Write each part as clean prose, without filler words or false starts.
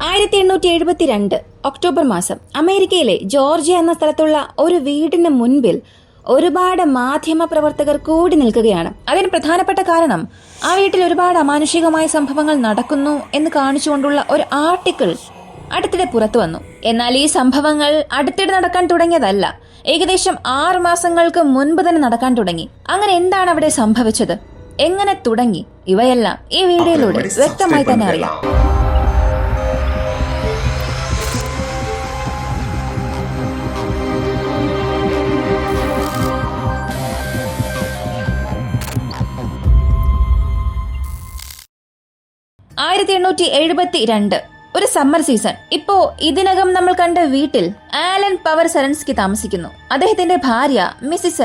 1872 October മാസം അമേരിക്കയിലെ Georgia എന്ന സ്ഥലത്തുള്ള ഒരു വീടിന് മുൻപിൽ ഒരുപാട് മാധ്യമ പ്രവർത്തകർ കൂടി നിൽക്കുകയാണ്. അതിന് പ്രധാനപ്പെട്ട കാരണം ആ വീട്ടിൽ ഒരുപാട് അമാനുഷികമായ സംഭവങ്ങൾ നടക്കുന്നു എന്ന് കാണിച്ചുകൊണ്ടുള്ള ഒരു ആർട്ടിക്കിൾ അടുത്തിടെ പുറത്തു വന്നു. എന്നാൽ ഈ സംഭവങ്ങൾ അടുത്തിടെ നടക്കാൻ തുടങ്ങിയതല്ല, ഏകദേശം 6 മാസങ്ങൾക്ക് മുൻപ് തന്നെ നടക്കാൻ തുടങ്ങി. അങ്ങനെ എന്താണ് അവിടെ സംഭവിച്ചത്, എങ്ങനെ തുടങ്ങി, ഇവയെല്ലാം ഈ വീഡിയോയിലൂടെ വ്യക്തമായി തന്നെ അറിയാം. ഒരു സമ്മർ സീസൺ. ഇപ്പോ ഇതിനകം നമ്മൾ കണ്ട വീട്ടിൽ ആലൻ പവർ സെറൻസ്കി താമസിക്കുന്നു. അദ്ദേഹത്തിന്റെ ഭാര്യ മിസ്സിസ്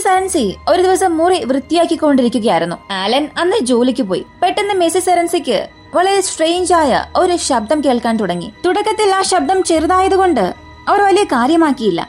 സെറൻസി ഒരു ദിവസം മുറി വൃത്തിയാക്കിക്കൊണ്ടിരിക്കുകയായിരുന്നു. ആലൻ അന്ന് ജോലിക്ക് പോയി. പെട്ടെന്ന് മിസ്സിസ് സെറൻസിക്ക് വളരെ സ്ട്രേഞ്ച് ആയ ഒരു ശബ്ദം കേൾക്കാൻ തുടങ്ങി. തുടക്കത്തിൽ ആ ശബ്ദം ചെറുതായതുകൊണ്ട് അവർ വലിയ കാര്യമാക്കിയില്ല.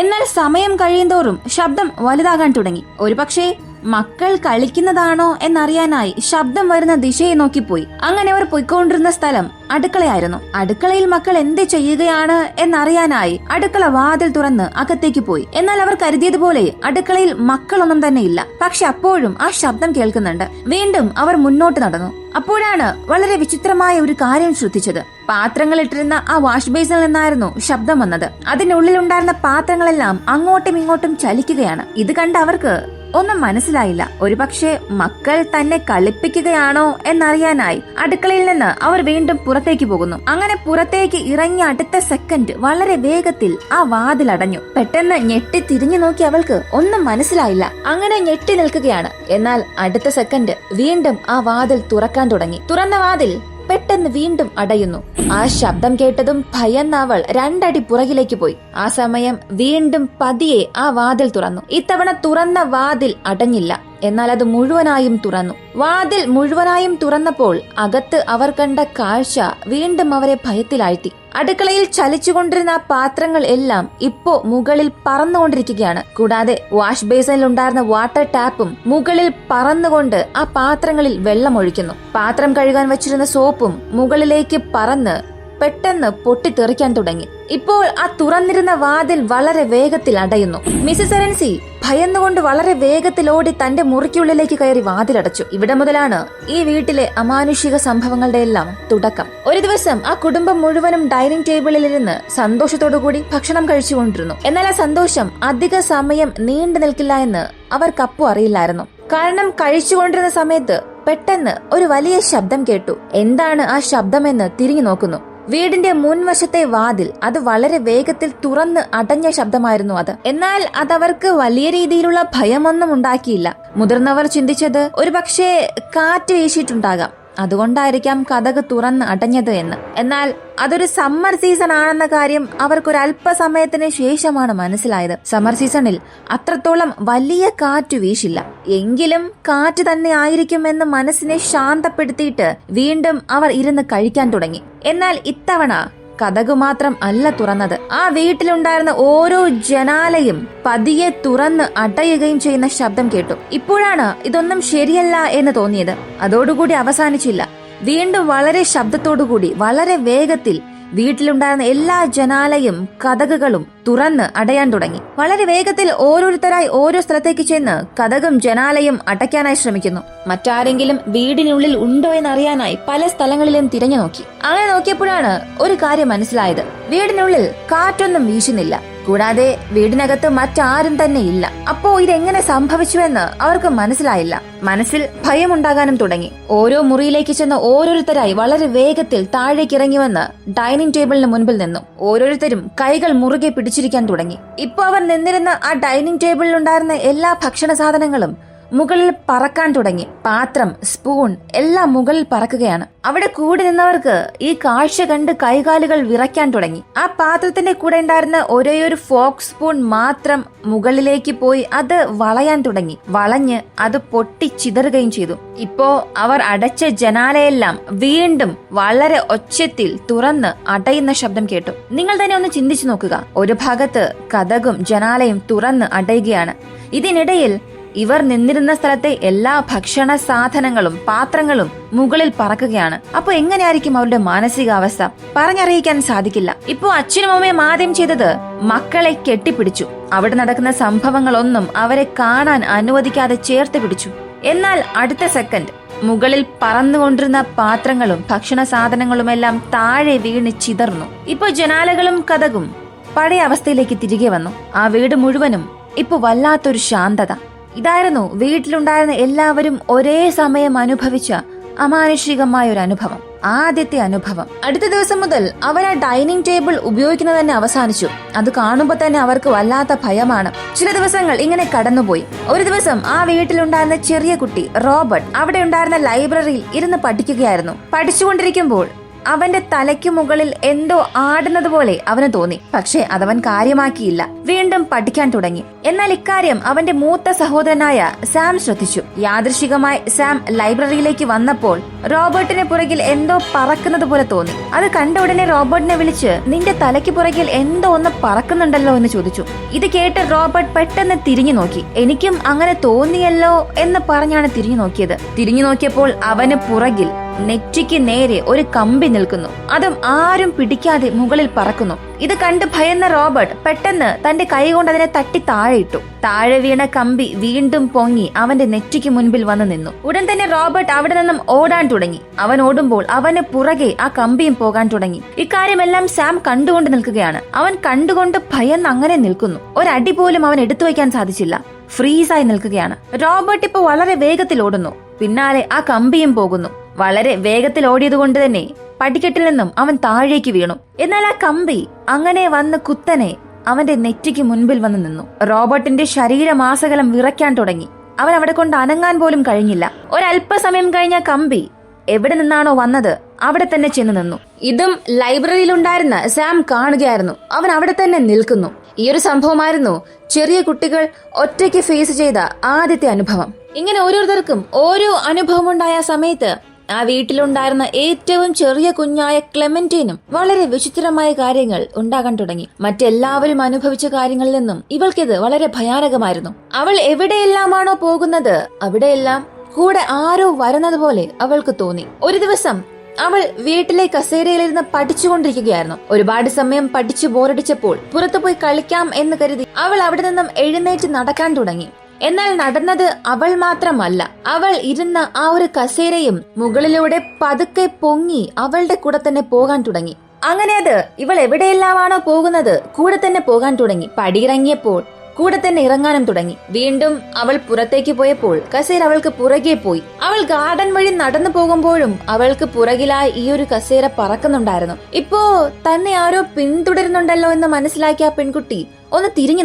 എന്നാൽ സമയം കഴിയുന്തോറും ശബ്ദം വലുതാകാൻ തുടങ്ങി. ഒരുപക്ഷെ മക്കൾ കളിക്കുന്നതാണോ എന്നറിയാനായി ശബ്ദം വരുന്ന ദിശയെ നോക്കിപ്പോയി. അങ്ങനെ അവർ പോയിക്കൊണ്ടിരുന്ന സ്ഥലം അടുക്കളയായിരുന്നു. അടുക്കളയിൽ മക്കൾ എന്ത് ചെയ്യുകയാണ് എന്നറിയാനായി അടുക്കള വാതിൽ തുറന്ന് അകത്തേക്ക് പോയി. എന്നാൽ അവർ കരുതിയതുപോലെ അടുക്കളയിൽ മക്കളൊന്നും തന്നെ ഇല്ല. പക്ഷെ അപ്പോഴും ആ ശബ്ദം കേൾക്കുന്നുണ്ട്. വീണ്ടും അവർ മുന്നോട്ട് നടന്നു. അപ്പോഴാണ് വളരെ വിചിത്രമായ ഒരു കാര്യം ശ്രദ്ധിച്ചത്. പാത്രങ്ങൾ ഇട്ടിരുന്ന ആ വാഷ് ബേസിനിൽ നിന്നായിരുന്നു ശബ്ദം വന്നത്. അതിനുള്ളിലുണ്ടായിരുന്ന പാത്രങ്ങളെല്ലാം അങ്ങോട്ടും ഇങ്ങോട്ടും ചലിക്കുകയാണ്. ഇത് കണ്ട് അവർക്ക് ഒന്നും മനസ്സിലായില്ല. ഒരുപക്ഷെ മക്കൾ തന്നെ കളിപ്പിക്കുകയാണോ എന്നറിയാനായി അടുക്കളയിൽ നിന്ന് അവർ വീണ്ടും പുറത്തേക്ക് പോകുന്നു. അങ്ങനെ പുറത്തേക്ക് ഇറങ്ങിയ അടുത്ത സെക്കൻഡ് വളരെ വേഗത്തിൽ ആ വാതിൽ അടഞ്ഞു. പെട്ടെന്ന് ഞെട്ടി തിരിഞ്ഞു നോക്കി അവൾക്ക് ഒന്നും മനസ്സിലായില്ല. അങ്ങനെ ഞെട്ടി നിൽക്കുകയാണ്. എന്നാൽ അടുത്ത സെക്കൻഡ് വീണ്ടും ആ വാതിൽ തുറക്കാൻ തുടങ്ങി. തുറന്ന വാതിൽ പെട്ടെന്ന് വീണ്ടും അടയുന്നു. ആ ശബ്ദം കേട്ടതും ഭയന്ന അവൾ 2 അടി പുറകിലേക്ക് പോയി. ആ സമയം വീണ്ടും പതിയെ ആ വാതിൽ തുറന്നു. ഇത്തവണ തുറന്ന വാതിൽ അടഞ്ഞില്ല, എന്നാൽ അത് മുഴുവനായും തുറന്നു. വാതിൽ മുഴുവനായും തുറന്നപ്പോൾ അകത്ത് അവർ കണ്ട കാഴ്ച വീണ്ടും അവരെ ഭയത്തിലാഴ്ത്തി. അടുക്കളയിൽ ചലിച്ചുകൊണ്ടിരുന്ന പാത്രങ്ങൾ എല്ലാം ഇപ്പോ മുകളിൽ പറന്നുകൊണ്ടിരിക്കുകയാണ്. കൂടാതെ വാഷ് ബേസിനിൽ ഉണ്ടായിരുന്ന വാട്ടർ ടാപ്പും മുകളിൽ പറന്നുകൊണ്ട് ആ പാത്രങ്ങളിൽ വെള്ളം ഒഴിക്കുന്നു. പാത്രം കഴുകാൻ വെച്ചിരുന്ന സോപ്പും മുകളിലേക്ക് പറന്ന് പെട്ടെന്ന് പൊട്ടിത്തെറിക്കാൻ തുടങ്ങി. ഇപ്പോൾ ആ തുറന്നിരുന്ന വാതിൽ വളരെ വേഗത്തിൽ അടയുന്നു. മിസ്സിസ് സെറൻസി ഭയന്നുകൊണ്ട് വളരെ വേഗത്തിൽ ഓടി തന്റെ മുറിക്കുള്ളിലേക്ക് കയറി വാതിലടച്ചു. ഇവിടെ മുതലാണ് ഈ വീട്ടിലെ അമാനുഷിക സംഭവങ്ങളുടെ എല്ലാം തുടക്കം. ഒരു ദിവസം ആ കുടുംബം മുഴുവനും ഡൈനിങ് ടേബിളിൽ ഇരുന്ന് സന്തോഷത്തോടുകൂടി ഭക്ഷണം കഴിച്ചുകൊണ്ടിരുന്നു. എന്നാൽ ആ സന്തോഷം അധിക സമയം നീണ്ടു നിൽക്കില്ല എന്ന് അവർക്കപ്പോ അറിയില്ലായിരുന്നു. കാരണം കഴിച്ചുകൊണ്ടിരുന്ന സമയത്ത് പെട്ടെന്ന് ഒരു വലിയ ശബ്ദം കേട്ടു. എന്താണ് ആ ശബ്ദമെന്ന് തിരിഞ്ഞു നോക്കുന്നു. വീടിന്റെ മുൻവശത്തെ വാതിൽ അത് വളരെ വേഗത്തിൽ തുറന്ന് അടഞ്ഞ ശബ്ദമായിരുന്നു അത്. എന്നാൽ അതവർക്ക് വലിയ രീതിയിലുള്ള ഭയമൊന്നും ഉണ്ടാക്കിയില്ല. മുതിർന്നവർ ചിന്തിച്ചത് ഒരുപക്ഷെ കാറ്റ് വീശിയിട്ടുണ്ടാകാം, അതുകൊണ്ടായിരിക്കാം കതക് തുറന്ന് അടഞ്ഞത് എന്ന്. എന്നാൽ അതൊരു സമ്മർ സീസൺ ആണെന്ന കാര്യം അവർക്കൊരു അല്പസമയത്തിന് ശേഷമാണ് മനസ്സിലായത്. സമ്മർ സീസണിൽ അത്രത്തോളം വലിയ കാറ്റ് വീശില്ല, എങ്കിലും കാറ്റ് തന്നെ ആയിരിക്കും എന്ന് മനസ്സിനെ ശാന്തപ്പെടുത്തിയിട്ട് വീണ്ടും അവർ ഇരുന്ന് കഴിക്കാൻ തുടങ്ങി. എന്നാൽ ഇത്തവണ കതകു മാത്രം അല്ല തുറന്നത്. ആ വീട്ടിലുണ്ടായിരുന്ന ഓരോ ജനാലയും പതിയെ തുറന്ന് അടയുകയും ചെയ്യുന്ന ശബ്ദം കേട്ടു. ഇപ്പോഴാണ് ഇതൊന്നും ശരിയല്ല എന്ന് തോന്നിയത്. അതോടുകൂടി അവസാനിച്ചില്ല. വീണ്ടും വളരെ ശബ്ദത്തോടുകൂടി വളരെ വേഗത്തിൽ വീട്ടിലുണ്ടായിരുന്ന എല്ലാ ജനാലയും കതകുകളും തുറന്ന് അടയാൻ തുടങ്ങി. വളരെ വേഗത്തിൽ ഓരോരുത്തരായി ഓരോ സ്ഥലത്തേക്ക് ചെന്ന് കതകും ജനാലയും അടയ്ക്കാനായി ശ്രമിക്കുന്നു. മറ്റാരെങ്കിലും വീടിനുള്ളിൽ ഉണ്ടോ എന്നറിയാനായി പല സ്ഥലങ്ങളിലും തിരഞ്ഞു നോക്കി. അങ്ങനെ നോക്കിയപ്പോഴാണ് ഒരു കാര്യം മനസ്സിലായത്. വീടിനുള്ളിൽ കാറ്റൊന്നും വീശുന്നില്ല. കൂടാതെ വീടിനകത്ത് മറ്റാരും തന്നെ ഇല്ല. അപ്പോ ഇതെങ്ങനെ സംഭവിച്ചുവെന്ന് അവർക്ക് മനസ്സിലായില്ല. മനസ്സിൽ ഭയമുണ്ടാകാനും തുടങ്ങി. ഓരോ മുറിയിലേക്ക് ചെന്ന് ഓരോരുത്തരായി വളരെ വേഗത്തിൽ താഴേക്ക് ഇറങ്ങി വന്ന് ഡൈനിങ് ടേബിളിന് മുൻപിൽ നിന്നു. ഓരോരുത്തരും കൈകൾ മുറുകെ പിടിച്ചിരിക്കാൻ തുടങ്ങി. ഇപ്പൊ അവർ നിന്നിരുന്ന ആ ഡൈനിങ് ടേബിളിൽ ഉണ്ടായിരുന്ന എല്ലാ ഭക്ഷണ സാധനങ്ങളും മുകളിൽ പറക്കാൻ തുടങ്ങി. പാത്രം, സ്പൂൺ എല്ലാം മുകളിൽ പറക്കുകയാണ്. അവിടെ കൂടി നിന്നവർക്ക് ഈ കാഴ്ച കണ്ട് കൈകാലുകൾ വിറയ്ക്കാൻ തുടങ്ങി. ആ പാത്രത്തിന്റെ കൂടെ ഉണ്ടായിരുന്ന ഒരേയൊരു ഫോർക്ക് സ്പൂൺ മാത്രം മുകളിലേക്ക് പോയി അത് വളയാൻ തുടങ്ങി. വളഞ്ഞ് അത് പൊട്ടി ചിതറുകയും ചെയ്തു. ഇപ്പോ അവർ അടച്ച ജനാലയെല്ലാം വീണ്ടും വളരെ ഒച്ചത്തിൽ തുറന്ന് അടയുന്ന ശബ്ദം കേട്ടു. നിങ്ങൾ തന്നെ ഒന്ന് ചിന്തിച്ചു നോക്കുക. ഒരു ഭാഗത്ത് കതകും ജനാലയും തുറന്ന് അടയുകയാണ്. ഇതിനിടയിൽ ഇവർ നിന്നിരുന്ന സ്ഥലത്തെ എല്ലാ ഭക്ഷണ സാധനങ്ങളും പാത്രങ്ങളും മുകളിൽ പറക്കുകയാണ്. അപ്പൊ എങ്ങനെയായിരിക്കും അവരുടെ മാനസികാവസ്ഥ? പറഞ്ഞറിയിക്കാൻ സാധിക്കില്ല. ഇപ്പോ അച്ഛനും അമ്മയും ആദ്യം ചെയ്തത് മക്കളെ കെട്ടിപ്പിടിച്ചു. അവിടെ നടക്കുന്ന സംഭവങ്ങളൊന്നും അവരെ കാണാൻ അനുവദിക്കാതെ ചേർത്ത് പിടിച്ചു. എന്നാൽ അടുത്ത സെക്കൻഡ് മുകളിൽ പറന്നുകൊണ്ടിരുന്ന പാത്രങ്ങളും ഭക്ഷണ സാധനങ്ങളുമെല്ലാം താഴെ വീണ് ചിതർന്നു. ഇപ്പൊ ജനാലകളും കതകും പഴയ അവസ്ഥയിലേക്ക് തിരികെ വന്നു. ആ വീട് മുഴുവനും ഇപ്പൊ വല്ലാത്തൊരു ശാന്തത. ഇതായിരുന്നു വീട്ടിലുണ്ടായിരുന്ന എല്ലാവരും ഒരേ സമയം അനുഭവിച്ച അമാനുഷികമായ ഒരു അനുഭവം, ആദ്യത്തെ അനുഭവം. അടുത്ത ദിവസം മുതൽ അവർ ആ ഡൈനിങ് ടേബിൾ ഉപയോഗിക്കുന്നത് തന്നെ അവസാനിച്ചു. അത് കാണുമ്പോൾ തന്നെ അവർക്ക് വല്ലാത്ത ഭയമാണ്. ചില ദിവസങ്ങൾ ഇങ്ങനെ കടന്നുപോയി. ഒരു ദിവസം ആ വീട്ടിലുണ്ടായിരുന്ന ചെറിയ കുട്ടി റോബർട്ട് അവിടെ ഉണ്ടായിരുന്ന ലൈബ്രറിയിൽ ഇരുന്ന് പഠിക്കുകയായിരുന്നു. പഠിച്ചുകൊണ്ടിരിക്കുമ്പോൾ അവന്റെ തലയ്ക്കു മുകളിൽ എന്തോ ആടുന്നത് പോലെ അവന് തോന്നി. പക്ഷേ അതവൻ കാര്യമാക്കിയില്ല. വീണ്ടും പഠിക്കാൻ തുടങ്ങി. എന്നാൽ ഇക്കാര്യം അവന്റെ മൂത്ത സഹോദരനായ സാം ശ്രദ്ധിച്ചു. യാദൃശികമായി സാം ലൈബ്രറിയിലേക്ക് വന്നപ്പോൾ റോബർട്ടിന് പുറകിൽ എന്തോ പറക്കുന്നത് പോലെ തോന്നി. അത് കണ്ട ഉടനെ റോബർട്ടിനെ വിളിച്ച് നിന്റെ തലയ്ക്ക് പുറകിൽ എന്തോ ഒന്ന് പറക്കുന്നുണ്ടല്ലോ എന്ന് ചോദിച്ചു. ഇത് കേട്ട് റോബർട്ട് പെട്ടെന്ന് തിരിഞ്ഞു നോക്കി. എനിക്കും അങ്ങനെ തോന്നിയല്ലോ എന്ന് പറഞ്ഞാണ് തിരിഞ്ഞു നോക്കിയത്. തിരിഞ്ഞു നോക്കിയപ്പോൾ അവന് പുറകിൽ നെറ്റിക്ക് നേരെ ഒരു കമ്പി നിൽക്കുന്നു. അതും ആരും പിടിക്കാതെ മുകളിൽ പറക്കുന്നു. ഇത് കണ്ട് ഭയന്ന റോബർട്ട് പെട്ടെന്ന് തന്റെ കൈ കൊണ്ട് അതിനെ തട്ടി താഴെയിട്ടു. താഴെ വീണ കമ്പി വീണ്ടും പൊങ്ങി അവന്റെ നെറ്റിക്ക് മുൻപിൽ വന്നു നിന്നു. ഉടൻ തന്നെ റോബർട്ട് അവിടെ നിന്നും ഓടാൻ തുടങ്ങി. അവൻ ഓടുമ്പോൾ അവന് പുറകെ ആ കമ്പിയും പോകാൻ തുടങ്ങി. ഇക്കാര്യമെല്ലാം സാം കണ്ടുകൊണ്ട് നിൽക്കുകയാണ്. അവൻ കണ്ടുകൊണ്ട് ഭയന്ന് അങ്ങനെ നിൽക്കുന്നു. ഒരടി പോലും അവൻ എടുത്തു വയ്ക്കാൻ സാധിച്ചില്ല. ഫ്രീസായി നിൽക്കുകയാണ്. റോബർട്ട് ഇപ്പൊ വളരെ വേഗത്തിൽ ഓടുന്നു. പിന്നാലെ ആ കമ്പിയും പോകുന്നു. വളരെ വേഗത്തിൽ ഓടിയതുകൊണ്ട് തന്നെ പടിക്കെട്ടിൽ നിന്നും അവൻ താഴേക്ക് വീണു. എന്നാൽ ആ കമ്പി അങ്ങനെ വന്ന് കുത്തനെ അവന്റെ നെറ്റിക്ക് മുൻപിൽ വന്ന് നിന്നു. റോബർട്ടിന്റെ ശരീരമാസകലം വിറയ്ക്കാൻ തുടങ്ങി. അവൻ അവിടെ കൊണ്ട് അനങ്ങാൻ പോലും കഴിഞ്ഞില്ല. ഒരല്പസമയം കഴിഞ്ഞ കമ്പി എവിടെ നിന്നാണോ വന്നത് അവിടെ തന്നെ ചെന്ന് നിന്നു. ഇതും ലൈബ്രറിയിലുണ്ടായിരുന്ന സാം കാണുകയായിരുന്നു. അവൻ അവിടെ തന്നെ നിൽക്കുന്നു. ഈ ഒരു സംഭവമായിരുന്നു ചെറിയ കുട്ടികൾ ഒറ്റയ്ക്ക് ഫേസ് ചെയ്ത ആദ്യത്തെ അനുഭവം. ഇങ്ങനെ ഓരോരുത്തർക്കും ഓരോ അനുഭവം ഉണ്ടായ സമയത്ത് ആ വീട്ടിലുണ്ടായിരുന്ന ഏറ്റവും ചെറിയ കുഞ്ഞായ ക്ലെമന്റീനും വളരെ വിചിത്രമായ കാര്യങ്ങൾ ഉണ്ടാകാൻ തുടങ്ങി. മറ്റെല്ലാവരും അനുഭവിച്ച കാര്യങ്ങളിൽ നിന്നും ഇവൾക്കിത് വളരെ ഭയാനകമായിരുന്നു. അവൾ എവിടെയെല്ലാമാണോ പോകുന്നത് അവിടെയെല്ലാം കൂടെ ആരോ വരുന്നത് പോലെ അവൾക്ക് തോന്നി. ഒരു ദിവസം അവൾ വീട്ടിലെ കസേരയിലിരുന്ന് പഠിച്ചുകൊണ്ടിരിക്കുകയായിരുന്നു. ഒരുപാട് സമയം പഠിച്ചു ബോറടിച്ചപ്പോൾ പുറത്തു പോയി കളിക്കാം എന്ന് കരുതി അവൾ അവിടെ നിന്നും എഴുന്നേറ്റ് നടക്കാൻ തുടങ്ങി. എന്നാൽ നടന്നത് അവൾ മാത്രമല്ല, അവൾ ഇരുന്ന ആ ഒരു കസേരയും മുകളിലൂടെ പതുക്കെ പൊങ്ങി അവളുടെ കൂടെ തന്നെ പോകാൻ തുടങ്ങി. അങ്ങനെ അത് ഇവൾ എവിടെയെല്ലാമാണോ പോകുന്നത് കൂടെ തന്നെ പോകാൻ തുടങ്ങി. പടിയിറങ്ങിയപ്പോൾ കൂടെ തന്നെ ഇറങ്ങാനും തുടങ്ങി. വീണ്ടും അവൾ പുറത്തേക്ക് പോയപ്പോൾ കസേര അവൾക്ക് പുറകെ പോയി. അവൾ ഗാർഡൻ വഴി നടന്നു പോകുമ്പോഴും അവൾക്ക് പുറകിലായി ഈ ഒരു കസേര പറക്കുന്നുണ്ടായിരുന്നു. ഇപ്പോ തന്നെ ആരോ പിന്തുടരുന്നുണ്ടല്ലോ എന്ന് മനസ്സിലാക്കിയ ആ പെൺകുട്ടി ഒന്ന് തിരിഞ്ഞു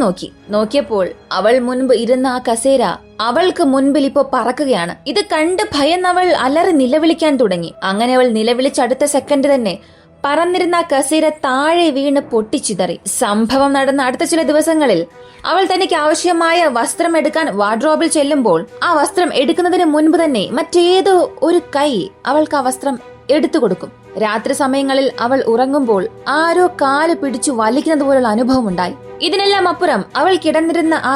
നോക്കിയപ്പോൾ അവൾ മുൻപ് ഇരുന്ന ആ കസേര അവൾക്ക് മുൻപിൽ ഇപ്പോ പറക്കുകയാണ്. ഇത് കണ്ട് ഭയന്നവൾ അലറി നിലവിളിക്കാൻ തുടങ്ങി. അങ്ങനെ അവൾ നിലവിളിച്ച് അടുത്ത സെക്കൻഡ് തന്നെ പറന്നിരുന്ന കസേര താഴെ വീണ് പൊട്ടിച്ചിതറി. സംഭവം നടന്ന അടുത്ത ചില ദിവസങ്ങളിൽ അവൾ തനിക്ക് ആവശ്യമായ വസ്ത്രം എടുക്കാൻ വാർഡ്രോബിൽ ചെല്ലുമ്പോൾ ആ വസ്ത്രം എടുക്കുന്നതിന് മുൻപ് തന്നെ മറ്റേതോ ഒരു കൈ അവൾക്ക് ആ വസ്ത്രം എടുത്തു കൊടുക്കും. രാത്രി സമയങ്ങളിൽ അവൾ ഉറങ്ങുമ്പോൾ ആരോ കാല് പിടിച്ചു വലിക്കുന്നത് പോലുള്ള അനുഭവം ഉണ്ടായി. ഇതിനെല്ലാം അപ്പുറം അവൾ കിടന്നിരുന്ന ആ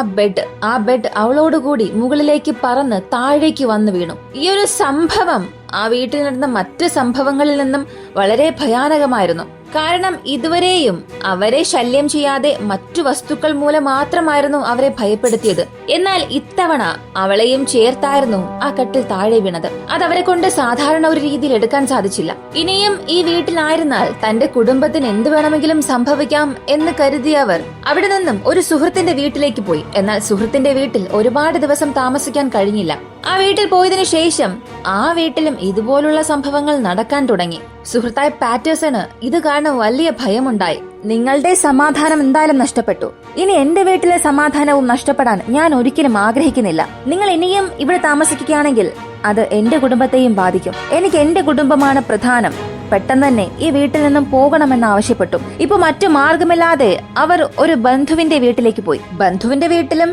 ബെഡ് അവളോടുകൂടി മുകളിലേക്ക് പറന്ന് താഴേക്ക് വന്നു വീണു. ഈ ഒരു സംഭവം ആ വീട്ടിൽ നടന്ന മറ്റ് സംഭവങ്ങളിൽ നിന്നും വളരെ ഭയാനകമായിരുന്നു. കാരണം ഇതുവരെയും അവരെ ശല്യം ചെയ്യാതെ മറ്റു വസ്തുക്കൾ മൂലം മാത്രമായിരുന്നു അവരെ ഭയപ്പെടുത്തിയത്. എന്നാൽ ഇത്തവണ അവളെയും ചേർത്തായിരുന്നു ആ കട്ടിൽ താഴെ വീണത്. അത് അവരെ കൊണ്ട് സാധാരണ ഒരു രീതിയിൽ എടുക്കാൻ സാധിച്ചില്ല. ഇനിയും ഈ വീട്ടിലായിരുന്നാൽ തന്റെ കുടുംബത്തിന് എന്ത് വേണമെങ്കിലും സംഭവിക്കാം എന്ന് കരുതിയവർ അവിടെ നിന്നും ഒരു സുഹൃത്തിന്റെ വീട്ടിലേക്ക് പോയി. എന്നാൽ സുഹൃത്തിന്റെ വീട്ടിൽ ഒരുപാട് ദിവസം താമസിക്കാൻ കഴിഞ്ഞില്ല. ആ വീട്ടിൽ പോയതിനു ശേഷം ആ വീട്ടിലും ഇതുപോലുള്ള സംഭവങ്ങൾ നടക്കാൻ തുടങ്ങി. സുഹൃത്തായ പാറ്റേഴ്സണ് ഇത് കാരണം വലിയ ഭയമുണ്ടായി. നിങ്ങളുടെ സമാധാനം എന്തായാലും നഷ്ടപ്പെട്ടു. ഇനി എന്റെ വീട്ടിലെ സമാധാനവും നഷ്ടപ്പെടാൻ ഞാൻ ഒരിക്കലും ആഗ്രഹിക്കുന്നില്ല. നിങ്ങൾ ഇനിയും ഇവിടെ താമസിക്കുകയാണെങ്കിൽ അത് എന്റെ കുടുംബത്തെയും ബാധിക്കും. എനിക്ക് എന്റെ കുടുംബമാണ് പ്രധാനം. പെട്ടെന്ന് തന്നെ ഈ വീട്ടിൽ നിന്നും പോകണമെന്ന് ആവശ്യപ്പെട്ടു. ഇപ്പൊ മറ്റു മാർഗമില്ലാതെ അവർ ഒരു ബന്ധുവിന്റെ വീട്ടിലേക്ക് പോയി. ബന്ധുവിന്റെ വീട്ടിലും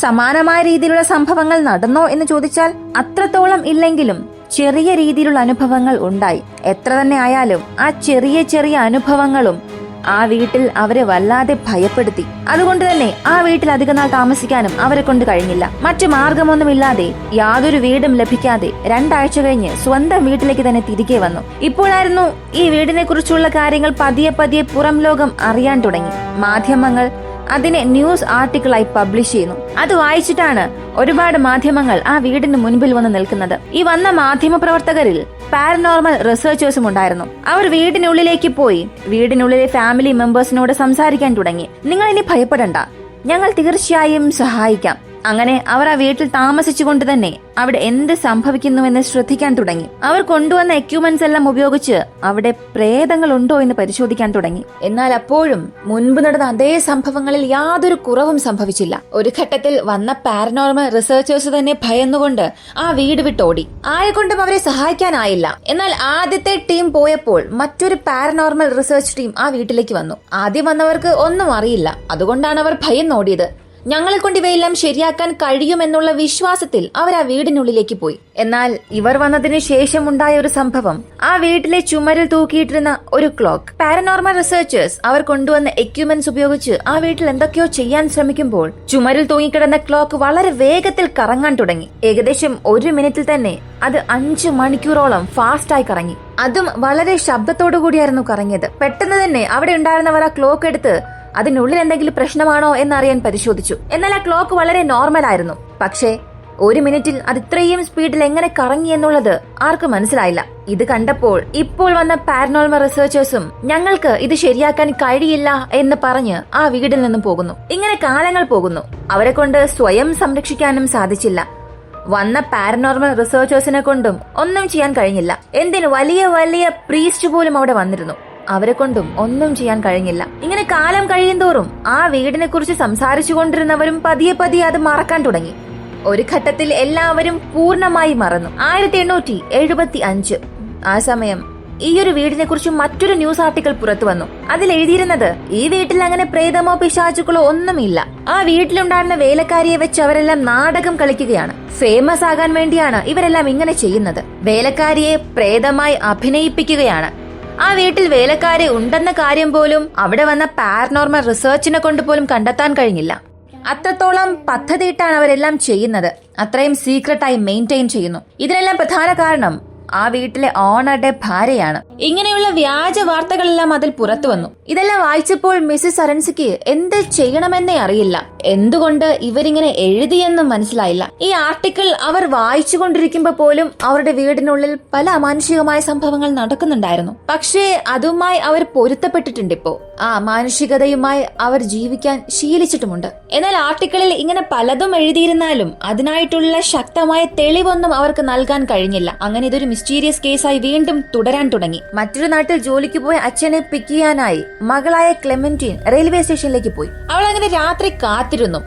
സമാനമായ രീതിയിലുള്ള സംഭവങ്ങൾ നടന്നോ എന്ന് ചോദിച്ചാൽ അത്രത്തോളം ഇല്ലെങ്കിലും ചെറിയ രീതിയിലുള്ള അനുഭവങ്ങൾ ഉണ്ടായി. എത്ര തന്നെ ആയാലും ആ ചെറിയ അനുഭവങ്ങളും ആ വീട്ടിൽ അവരെ വല്ലാതെ ഭയപ്പെടുത്തി. അതുകൊണ്ട് തന്നെ ആ വീട്ടിൽ അധികനാൾ താമസിക്കാനും അവരെ കൊണ്ട് കഴിഞ്ഞില്ല. മറ്റു മാർഗമൊന്നുമില്ലാതെ, യാതൊരു വീടും ലഭിക്കാതെ 2 ആഴ്ച കഴിഞ്ഞ് സ്വന്തം വീട്ടിലേക്ക് തന്നെ തിരികെ വന്നു. ഇപ്പോഴായിരുന്നു ഈ വീടിനെ കുറിച്ചുള്ള കാര്യങ്ങൾ പതിയെ പതിയെ പുറം ലോകം അറിയാൻ തുടങ്ങി. മാധ്യമങ്ങൾ അതിനെ ന്യൂസ് ആർട്ടിക്കിളായി പബ്ലിഷ് ചെയ്യുന്നു. അത് വായിച്ചിട്ടാണ് ഒരുപാട് മാധ്യമങ്ങൾ ആ വീടിന് മുൻപിൽ വന്ന് നിൽക്കുന്നത്. ഈ വന്ന മാധ്യമ പ്രവർത്തകരിൽ പാരനോർമൽ റിസർച്ചേഴ്സും ഉണ്ടായിരുന്നു. അവർ വീടിനുള്ളിലേക്ക് പോയി വീടിനുള്ളിലെ ഫാമിലി മെമ്പേഴ്സിനോട് സംസാരിക്കാൻ തുടങ്ങി. നിങ്ങൾ ഇനി ഭയപ്പെടണ്ട, ഞങ്ങൾ തീർച്ചയായും സഹായിക്കാം. അങ്ങനെ അവർ ആ വീട്ടിൽ താമസിച്ചുകൊണ്ട് തന്നെ അവിടെ എന്ത് സംഭവിക്കുന്നുവെന്ന് ശ്രദ്ധിക്കാൻ തുടങ്ങി. അവർ കൊണ്ടുവന്ന എക്യുപ്മെന്റ്സ് എല്ലാം ഉപയോഗിച്ച് അവിടെ പ്രേതങ്ങൾ ഉണ്ടോ എന്ന് പരിശോധിക്കാൻ തുടങ്ങി. എന്നാൽ അപ്പോഴും മുൻപ് നടന്ന അതേ സംഭവങ്ങളിൽ യാതൊരു കുറവും സംഭവിച്ചില്ല. ഒരു ഘട്ടത്തിൽ വന്ന പാരനോർമൽ റിസർച്ചേഴ്സ് തന്നെ ഭയന്നുകൊണ്ട് ആ വീട് വിട്ടോടി. ആരെക്കൊണ്ടും അവരെ സഹായിക്കാനായില്ല. എന്നാൽ ആദ്യത്തെ ടീം പോയപ്പോൾ മറ്റൊരു പാരനോർമൽ റിസർച്ച് ടീം ആ വീട്ടിലേക്ക് വന്നു. ആദ്യം വന്നവർക്ക് ഒന്നും അറിയില്ല. അതുകൊണ്ടാണ് അവർ ഭയന്നോടിയത്. ഞങ്ങളെ കൊണ്ട് ഇവയെല്ലാം ശരിയാക്കാൻ കഴിയുമെന്നുള്ള വിശ്വാസത്തിൽ അവർ ആ വീടിനുള്ളിലേക്ക് പോയി. എന്നാൽ ഇവർ വന്നതിന് ശേഷം ഉണ്ടായ ഒരു സംഭവം, ആ വീട്ടിലെ ചുമരിൽ തൂക്കിയിട്ടിരുന്ന ഒരു ക്ലോക്ക്. പാരനോർമൽ റിസർച്ചേഴ്സ് അവർ കൊണ്ടുവന്ന എക്യുപ്മെന്റ്സ് ഉപയോഗിച്ച് ആ വീട്ടിൽ എന്തൊക്കെയോ ചെയ്യാൻ ശ്രമിക്കുമ്പോൾ ചുമരിൽ തൂങ്ങിക്കിടന്ന ക്ലോക്ക് വളരെ വേഗത്തിൽ കറങ്ങാൻ തുടങ്ങി. ഏകദേശം 1 മിനിറ്റിൽ തന്നെ അത് 5 മണിക്കൂറോളം ഫാസ്റ്റായി കറങ്ങി. അതും വളരെ ശബ്ദത്തോടു കൂടിയായിരുന്നു കറങ്ങിയത്. പെട്ടെന്ന് തന്നെ അവിടെ ഉണ്ടായിരുന്നവർ ആ ക്ലോക്ക് എടുത്ത് അതിനുള്ളിൽ എന്തെങ്കിലും പ്രശ്നമാണോ എന്നറിയാൻ പരിശോധിച്ചു. എന്നാൽ ആ ക്ലോക്ക് വളരെ നോർമൽ ആയിരുന്നു. പക്ഷേ 1 മിനിറ്റിൽ അത് ഇത്രയും സ്പീഡിൽ എങ്ങനെ കറങ്ങി എന്നുള്ളത് ആർക്കും മനസ്സിലായില്ല. ഇത് കണ്ടപ്പോൾ ഇപ്പോൾ വന്ന പാരനോർമൽ റിസർച്ചേഴ്സും ഞങ്ങൾക്ക് ഇത് ശരിയാക്കാൻ കഴിയില്ല എന്ന് പറഞ്ഞ് ആ വീടിൽ നിന്നും പോകുന്നു. ഇങ്ങനെ കാലങ്ങൾ പോകുന്നു. അവരെ കൊണ്ട് സ്വയം സംരക്ഷിക്കാനും സാധിച്ചില്ല. വന്ന പാരനോർമൽ റിസർച്ചേഴ്സിനെ കൊണ്ടും ഒന്നും ചെയ്യാൻ കഴിഞ്ഞില്ല. എന്തിനു വലിയ വലിയ പ്രീസ്റ്റ് പോലും അവിടെ വന്നിരുന്നു. അവരെ കൊണ്ടും ഒന്നും ചെയ്യാൻ കഴിഞ്ഞില്ല. ഇങ്ങനെ കാലം കഴിയുന്തോറും ആ വീടിനെ കുറിച്ച് സംസാരിച്ചു കൊണ്ടിരുന്നവരും പതിയെ പതിയെ അത് മറക്കാൻ തുടങ്ങി. ഒരു ഘട്ടത്തിൽ എല്ലാവരും പൂർണ്ണമായി മറന്നു. 1875 ആ സമയം ഈ ഒരു വീടിനെ കുറിച്ച് മറ്റൊരു ന്യൂസ് ആർട്ടിക്കിൾ പുറത്തു വന്നു. അതിൽ എഴുതിയിരുന്നത്, ഈ വീട്ടിൽ അങ്ങനെ പ്രേതമോ പിശാചുക്കളോ ഒന്നുമില്ല. ആ വീട്ടിലുണ്ടായിരുന്ന വേലക്കാരിയെ വെച്ച് അവരെല്ലാം നാടകം കളിക്കുകയാണ്. ഫേമസ് ആകാൻ വേണ്ടിയാണ് ഇവരെല്ലാം ഇങ്ങനെ ചെയ്യുന്നത്. വേലക്കാരിയെ പ്രേതമായി അഭിനയിപ്പിക്കുകയാണ്. ആ വീട്ടിൽ വേലക്കാരെ ഉണ്ടെന്ന കാര്യം പോലും അവിടെ വന്ന പാരനോർമൽ റിസർച്ചിനെ കൊണ്ട് പോലും കണ്ടെത്താൻ കഴിഞ്ഞില്ല. അത്രത്തോളം പദ്ധതിയിട്ടാണ് അവരെല്ലാം ചെയ്യുന്നത്. അത്രയും സീക്രട്ടായി മെയിൻറ്റെയിൻ ചെയ്യുന്നു. ഇതിനെല്ലാം പ്രധാന കാരണം ആ വീട്ടിലെ ഓണറുടെ ഭാര്യയാണ്. ഇങ്ങനെയുള്ള വ്യാജ വാർത്തകളെല്ലാം അതിൽ പുറത്തു വന്നു. ഇതെല്ലാം വായിച്ചപ്പോൾ മിസ്സിസ് അരൻസിക്ക് എന്ത് ചെയ്യണമെന്നേ അറിയില്ല. എന്തുകൊണ്ട് ഇവരിങ്ങനെ എഴുതിയെന്നും മനസ്സിലായില്ല. ഈ ആർട്ടിക്കിൾ അവർ വായിച്ചുകൊണ്ടിരിക്കുമ്പോൾ പോലും അവരുടെ വീടിനുള്ളിൽ പല അമാനുഷികമായ സംഭവങ്ങൾ നടക്കുന്നുണ്ടായിരുന്നു. പക്ഷേ അതുമായി അവർ പൊരുത്തപ്പെട്ടിട്ടുണ്ട്. ഇപ്പോ ആ മാനുഷികതയുമായി അവർ ജീവിക്കാൻ ശീലിച്ചിട്ടുമുണ്ട്. എന്നാൽ ആർട്ടിക്കിളിൽ ഇങ്ങനെ പലതും എഴുതിയിരുന്നാലും അതിനായിട്ടുള്ള ശക്തമായ തെളിവൊന്നും അവർക്ക് നൽകാൻ കഴിഞ്ഞില്ല. അങ്ങനെ ഇതൊരു മിസ്റ്റീരിയസ് കേസായി വീണ്ടും തുടരാൻ തുടങ്ങി. മറ്റൊരു നാട്ടിൽ ജോലിക്ക് പോയ അച്ഛനെ പിക്ക് ചെയ്യാനായി മകളായ ക്ലെമന്റീൻ റെയിൽവേ സ്റ്റേഷനിലേക്ക് പോയി. അവൾ അങ്ങനെ രാത്രി കാത്തിരുന്നു.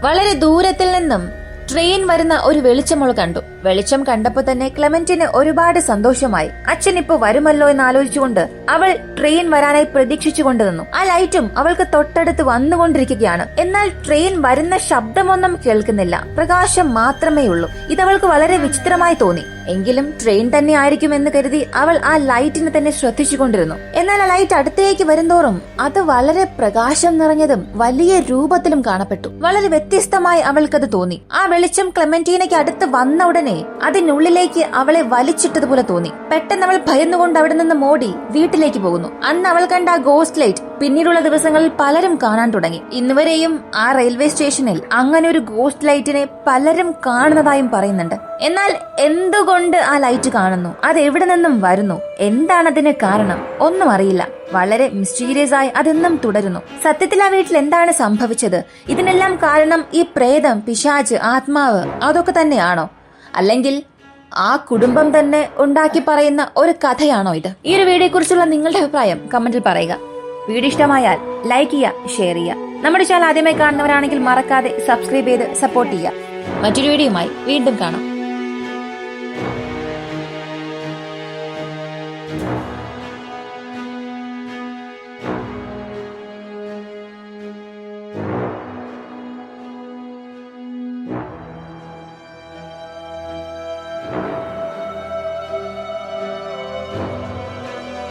വളരെ ദൂരത്തിൽ നിന്നും ട്രെയിൻ വരുന്ന ഒരു വെളിച്ചം അവൾ കണ്ടു. വെളിച്ചം കണ്ടപ്പോ തന്നെ ക്ലെമന്റിന് ഒരുപാട് സന്തോഷമായി. അച്ഛൻ ഇപ്പൊ വരുമല്ലോ എന്ന് ആലോചിച്ചുകൊണ്ട് അവൾ ട്രെയിൻ വരാനായി പ്രതീക്ഷിച്ചുകൊണ്ട് നിന്നു. ആ ലൈറ്റും അവൾക്ക് തൊട്ടടുത്ത് വന്നുകൊണ്ടിരിക്കുകയാണ്. എന്നാൽ ട്രെയിൻ വരുന്ന ശബ്ദമൊന്നും കേൾക്കുന്നില്ല. പ്രകാശം മാത്രമേ ഉള്ളൂ. ഇതവൾക്ക് വളരെ വിചിത്രമായി തോന്നി. എങ്കിലും ട്രെയിൻ തന്നെ ആയിരിക്കും എന്ന് കരുതി അവൾ ആ ലൈറ്റിനെ തന്നെ ശ്രദ്ധിച്ചുകൊണ്ടിരുന്നു. എന്നാൽ ആ ലൈറ്റ് അടുത്തേക്ക് വരുന്തോറും അത് വളരെ പ്രകാശം നിറഞ്ഞതും വലിയ രൂപത്തിലും കാണപ്പെട്ടു. വളരെ വ്യത്യസ്തമായി അവൾക്കത് തോന്നി. ആ വെളിച്ചം ക്ലെമന്റീനയ്ക്ക് അടുത്ത് വന്ന ഉടനെ അതിനുള്ളിലേക്ക് അവളെ വലിച്ചിട്ടതുപോലെ തോന്നി. പെട്ടെന്ന് അവൾ ഭയന്നുകൊണ്ട് അവിടെ നിന്ന് ഓടി വീട്ടിലേക്ക് പോകുന്നു. അന്ന് അവൾ കണ്ട ആ ഗോസ്റ്റ് ലൈറ്റ് പിന്നീടുള്ള ദിവസങ്ങളിൽ പലരും കാണാൻ തുടങ്ങി. ഇന്നുവരെയും ആ റെയിൽവേ സ്റ്റേഷനിൽ അങ്ങനെ ഒരു ഗോസ്റ്റ് ലൈറ്റിനെ പലരും കാണുന്നതായും പറയുന്നുണ്ട്. എന്നാൽ എന്തുകൊണ്ട് ആ ലൈറ്റ് കാണുന്നു, അത് എവിടെ നിന്നും വരുന്നു, എന്താണ് അതിന് കാരണം, ഒന്നും അറിയില്ല. വളരെ മിസ്റ്റീരിയസ് ആയി അതെന്നും തുടരുന്നു. സത്യത്തിൽ ആ വീട്ടിൽ എന്താണ് സംഭവിച്ചത്? ഇതിനെല്ലാം കാരണം ഈ പ്രേതം, പിശാച്, ആത്മാവ് അതൊക്കെ തന്നെയാണോ? അല്ലെങ്കിൽ ആ കുടുംബം തന്നെ ഉണ്ടാക്കി പറയുന്ന ഒരു കഥയാണോ ഇത്? ഈ ഒരു വീഡിയോയെ കുറിച്ചുള്ള നിങ്ങളുടെ അഭിപ്രായം കമന്റിൽ പറയുക. വീഡിയോ ഇഷ്ടമായാൽ ലൈക്ക് ചെയ്യുക, ഷെയർ ചെയ്യുക. നമ്മുടെ ചാനൽ ആദ്യമായി കാണുന്നവരാണെങ്കിൽ മറക്കാതെ സബ്സ്ക്രൈബ് ചെയ്ത് സപ്പോർട്ട് ചെയ്യുക. മറ്റൊരു വീഡിയോയുമായി വീണ്ടും കാണാം.